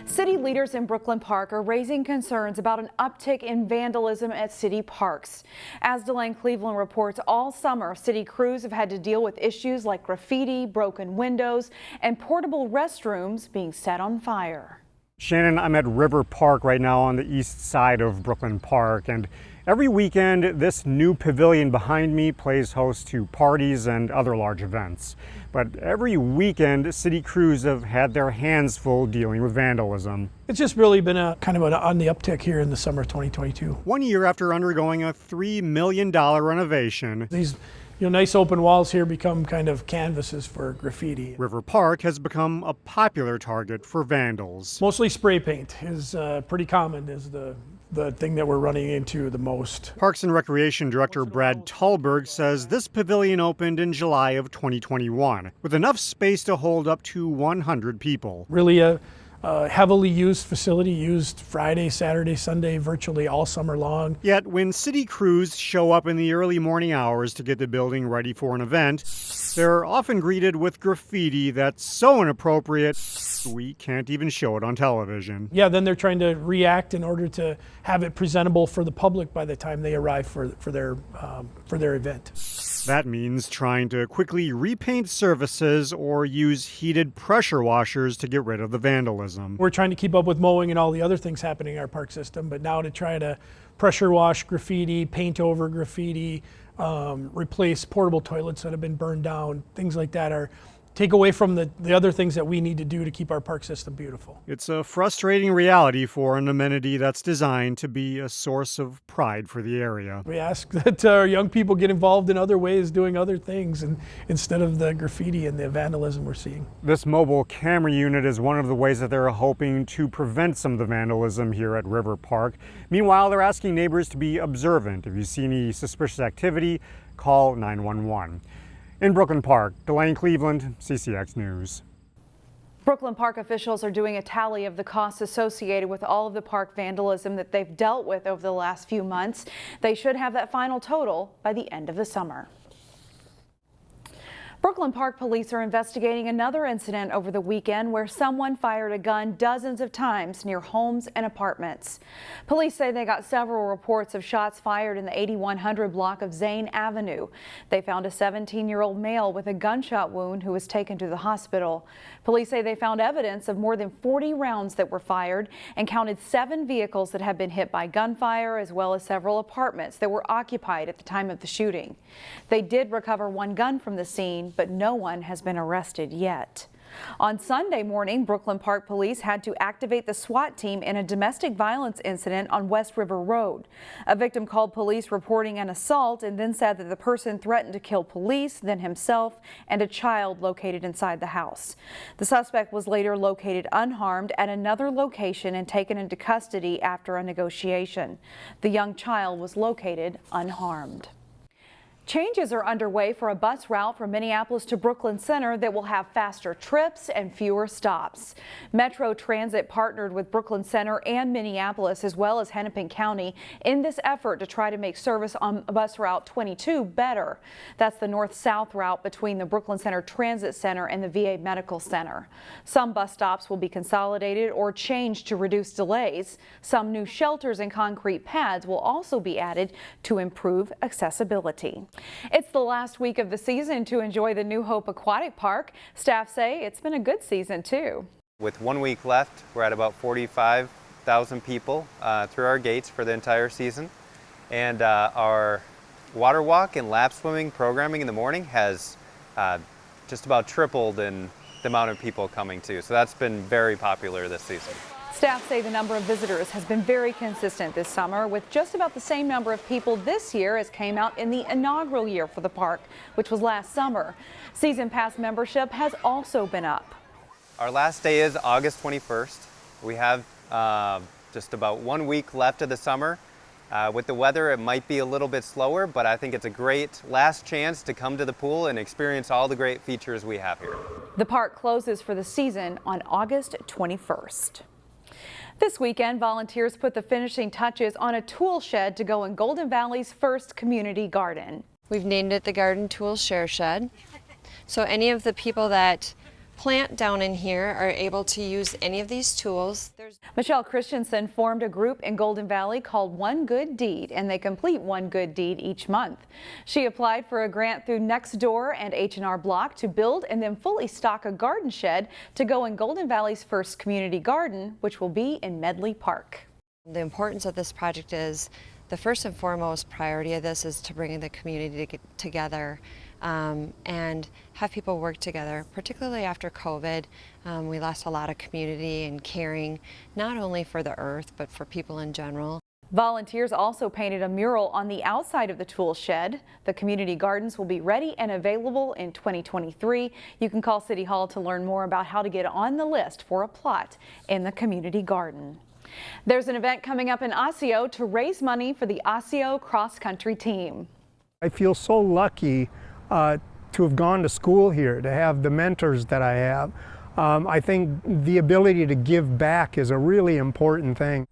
City leaders in Brooklyn Park are raising concerns about an uptick in vandalism at city parks. As DELANE Cleveland reports, all summer city crews have had to deal with issues like graffiti, broken windows, and portable restrooms being set on fire. Shannon, I'm at River Park right now on the east side of Brooklyn Park, and every weekend this new pavilion behind me plays host to parties and other large events. But every weekend city crews have had their hands full dealing with vandalism. It's just really been on the uptick here in the summer of 2022. 1 year after undergoing a $3 million renovation, These nice open walls here become kind of canvases for graffiti. River Park has become a popular target for vandals. Mostly spray paint is pretty common, is the thing that we're running into the most. Parks and Recreation Director Brad Tallberg says this pavilion opened in July of 2021 with enough space to hold up to 100 people. Really a heavily used facility, used Friday, Saturday, Sunday, virtually all summer long. Yet when city crews show up in the early morning hours to get the building ready for an event, they're often greeted with graffiti that's so inappropriate we can't even show it on television. Yeah, then they're trying to react in order to have it presentable for the public by the time they arrive for their event. That means trying to quickly repaint surfaces or use heated pressure washers to get rid of the vandalism. We're trying to keep up with mowing and all the other things happening in our park system, but now to try to pressure wash graffiti, paint over graffiti, replace portable toilets that have been burned down, things like that are take away from the other things that we need to do to keep our park system beautiful. It's a frustrating reality for an amenity that's designed to be a source of pride for the area. We ask that our young people get involved in other ways, doing other things, and instead of the graffiti and the vandalism we're seeing. This mobile camera unit is one of the ways that they're hoping to prevent some of the vandalism here at River Park. Meanwhile, they're asking neighbors to be observant. If you see any suspicious activity, call 911. In Brooklyn Park, DELANE Cleveland, CCX News. Brooklyn Park officials are doing a tally of the costs associated with all of the park vandalism that they've dealt with over the last few months. They should have that final total by the end of the summer. Brooklyn Park police are investigating another incident over the weekend where someone fired a gun dozens of times near homes and apartments. Police say they got several reports of shots fired in the 8100 block of ZANE Avenue. They found a 17-year-old male with a gunshot wound who was taken to the hospital. Police say they found evidence of more than 40 rounds that were fired and counted 7 vehicles that had been hit by gunfire, as well as several apartments that were occupied at the time of the shooting. They did recover 1 gun from the scene, but no one has been arrested yet. On Sunday morning, Brooklyn Park police had to activate the SWAT team in a domestic violence incident on West River Road. A victim called police reporting an assault and then said that the person threatened to kill police, then himself, and a child located inside the house. The suspect was later located unharmed at another location and taken into custody after a negotiation. The young child was located unharmed. Changes are underway for a bus route from Minneapolis to Brooklyn Center that will have faster trips and fewer stops. Metro Transit partnered with Brooklyn Center and Minneapolis, as well as Hennepin County, in this effort to try to make service on bus route 22 better. That's the north-south route between the Brooklyn Center Transit Center and the VA Medical Center. Some bus stops will be consolidated or changed to reduce delays. Some new shelters and concrete pads will also be added to improve accessibility. It's the last week of the season to enjoy the New Hope Aquatic Park. Staff say it's been a good season too. With 1 week left, we're at about 45,000 people through our gates for the entire season. And our water walk and lap swimming programming in the morning has just about tripled in the amount of people coming too. So that's been very popular this season. Staff say the number of visitors has been very consistent this summer, with just about the same number of people this year as came out in the inaugural year for the park, which was last summer. Season pass membership has also been up. Our last day is August 21st. We have just about 1 week left of the summer. With the weather, it might be a little bit slower, but I think it's a great last chance to come to the pool and experience all the great features we have here. The park closes for the season on August 21st. This weekend, volunteers put the finishing touches on a tool shed to go in Golden Valley's first community garden. We've named it the Garden Tool Share Shed. So any of the people that plant down in here are able to use any of these tools. Michelle Christensen formed a group in Golden Valley called One Good Deed, and they complete one good deed each month. She applied for a grant through Nextdoor and H&R Block to build and then fully stock a garden shed to go in Golden Valley's first community garden, which will be in Medley Park. The importance of this project is the first and foremost priority of this is to bring the community together and have people work together, particularly after COVID. We lost a lot of community and caring, not only for the earth, but for people in general. Volunteers also painted a mural on the outside of the tool shed. The community gardens will be ready and available in 2023. You can call City Hall to learn more about how to get on the list for a plot in the community garden. There's an event coming up in Osseo to raise money for the Osseo cross-country team. I feel so lucky to have gone to school here, to have the mentors that I have. I think the ability to give back is a really important thing.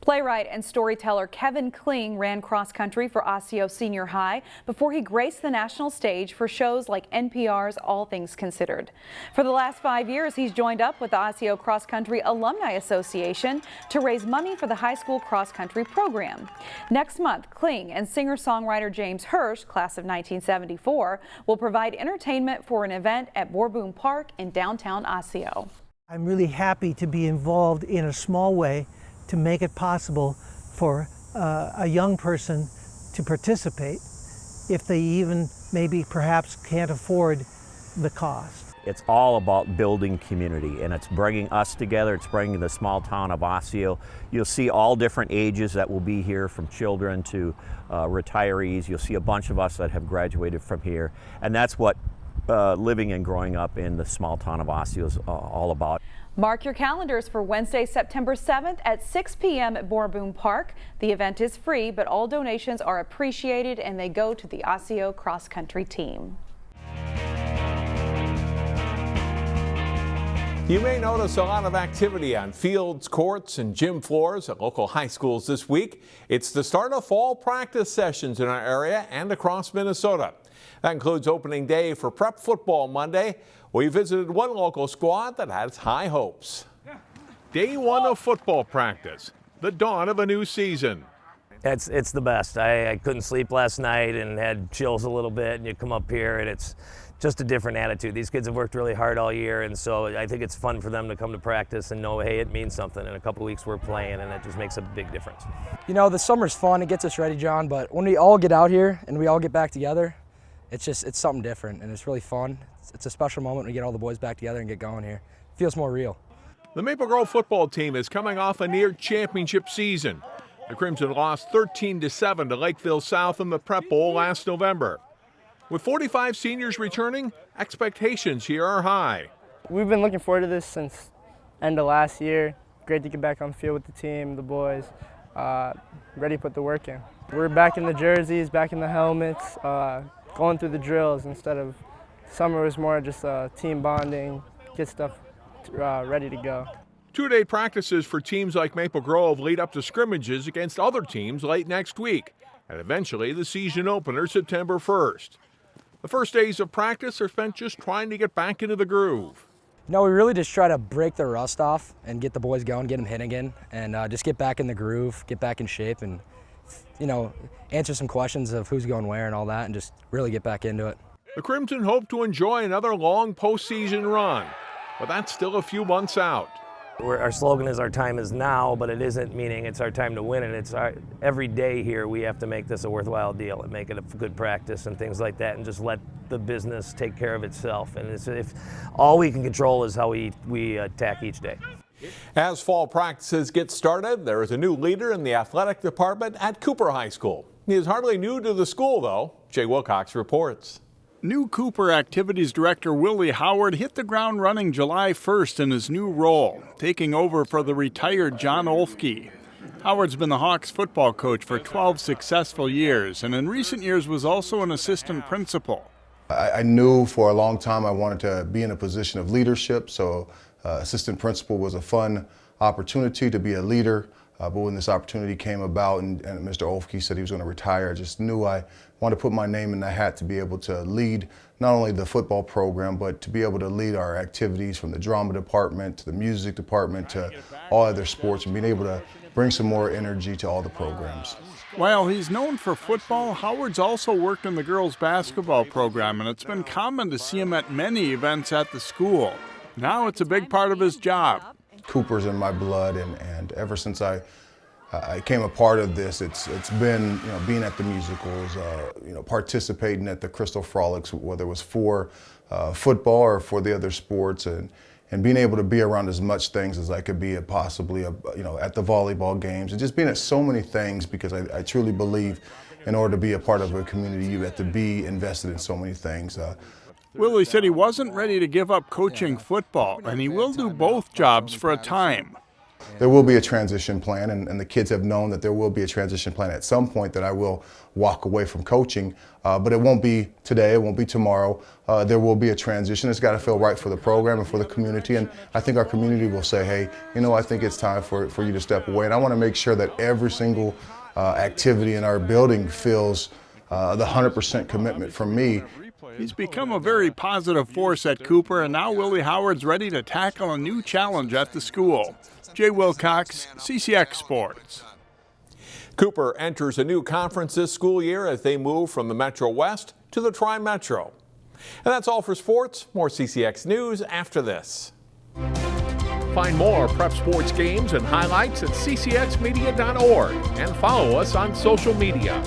Playwright and storyteller Kevin Kling ran cross-country for Osseo Senior High before he graced the national stage for shows like NPR's All Things Considered. For the last 5 years, he's joined up with the Osseo Cross Country Alumni Association to raise money for the high school cross-country program. Next month, Kling and singer-songwriter James Hersch, class of 1974, will provide entertainment for an event at Borboom Park in downtown Osseo. I'm really happy to be involved in a small way to make it possible for a young person to participate if they even maybe perhaps can't afford the cost. It's all about building community, and it's bringing us together. It's bringing the small town of Osseo. You'll see all different ages that will be here, from children to retirees. You'll see a bunch of us that have graduated from here, and that's what living and growing up in the small town of Osseo is all about. Mark your calendars for Wednesday, September 7th at 6 p.m. at Borboom Park. The event is free, but all donations are appreciated and they go to the Osseo Cross Country team. You may notice a lot of activity on fields, courts, and gym floors at local high schools this week. It's the start of fall practice sessions in our area and across Minnesota. That includes opening day for prep football Monday. We visited one local squad that has high hopes. Day one of football practice, the dawn of a new season. It's the best. I couldn't sleep last night and had chills a little bit, and you come up here and it's just a different attitude. These kids have worked really hard all year, and so I think it's fun for them to come to practice and know, hey, it means something. In a couple of weeks we're playing, and it just makes a big difference. You know, the summer's fun, it gets us ready, John, but when we all get out here and we all get back together, it's something different, and it's really fun. It's a special moment when we get all the boys back together and get going here. It feels more real. The Maple Grove football team is coming off a near championship season. The Crimson lost 13-7 to Lakeville South in the Prep Bowl last November. With 45 seniors returning, expectations here are high. We've been looking forward to this since end of last year. Great to get back on the field with the team, the boys, ready to put the work in. We're back in the jerseys, back in the helmets, going through the drills instead of summer was more just team bonding, get stuff ready to go. Two-day practices for teams like Maple Grove lead up to scrimmages against other teams late next week, and eventually the season opener September 1st. The first days of practice are spent just trying to get back into the groove. No, we really just try to break the rust off and get the boys going, get them hitting again, and just get back in the groove, get back in shape, and answer some questions of who's going where and all that, and just really get back into it. The Crimson hope to enjoy another long postseason run, but that's still a few months out. Our slogan is "Our time is now," but it isn't meaning it's our time to win, and it's every day here we have to make this a worthwhile deal and make it a good practice and things like that, and just let the business take care of itself. And if all we can control is how we attack each day. As fall practices get started, there is a new leader in the athletic department at Cooper High School. He is hardly new to the school, though. Jay Wilcox reports. New Cooper Activities Director Willie Howard hit the ground running July 1st in his new role, taking over for the retired John Olfke. Howard's been the Hawks football coach for 12 successful years, and in recent years was also an assistant principal. I knew for a long time I wanted to be in a position of leadership, so assistant principal was a fun opportunity to be a leader But when this opportunity came about and Mr. Olfke said he was going to retire, I just knew I wanted to put my name in the hat to be able to lead not only the football program, but to be able to lead our activities from the drama department to the music department to all other sports, and being able to bring some more energy to all the programs. While he's known for football, Howard's also worked in the girls' basketball program, and it's been common to see him at many events at the school. Now it's a big part of his job. Cooper's in my blood, and ever since I came a part of this, it's been, you know, being at the musicals, you know, participating at the Crystal Frolics, whether it was for football or for the other sports, and being able to be around as much things as I could be at possibly, you know, at the volleyball games, and just being at so many things, because I truly believe in order to be a part of a community, you have to be invested in so many things. Willie said he wasn't ready to give up coaching football, and he will do both jobs for a time. There will be a transition plan, and the kids have known that there will be a transition plan at some point that I will walk away from coaching, but it won't be today, it won't be tomorrow. There will be a transition. It's got to feel right for the program and for the community, and I think our community will say, hey, you know, I think it's time for you to step away, and I want to make sure that every single activity in our building feels the 100% commitment from me. He's become a very positive force at Cooper, and now Willie Howard's ready to tackle a new challenge at the school. Jay Wilcox, CCX Sports. Cooper enters a new conference this school year as they move from the Metro West to the Tri-Metro. And that's all for sports. More CCX News after this. Find more prep sports games and highlights at ccxmedia.org and follow us on social media.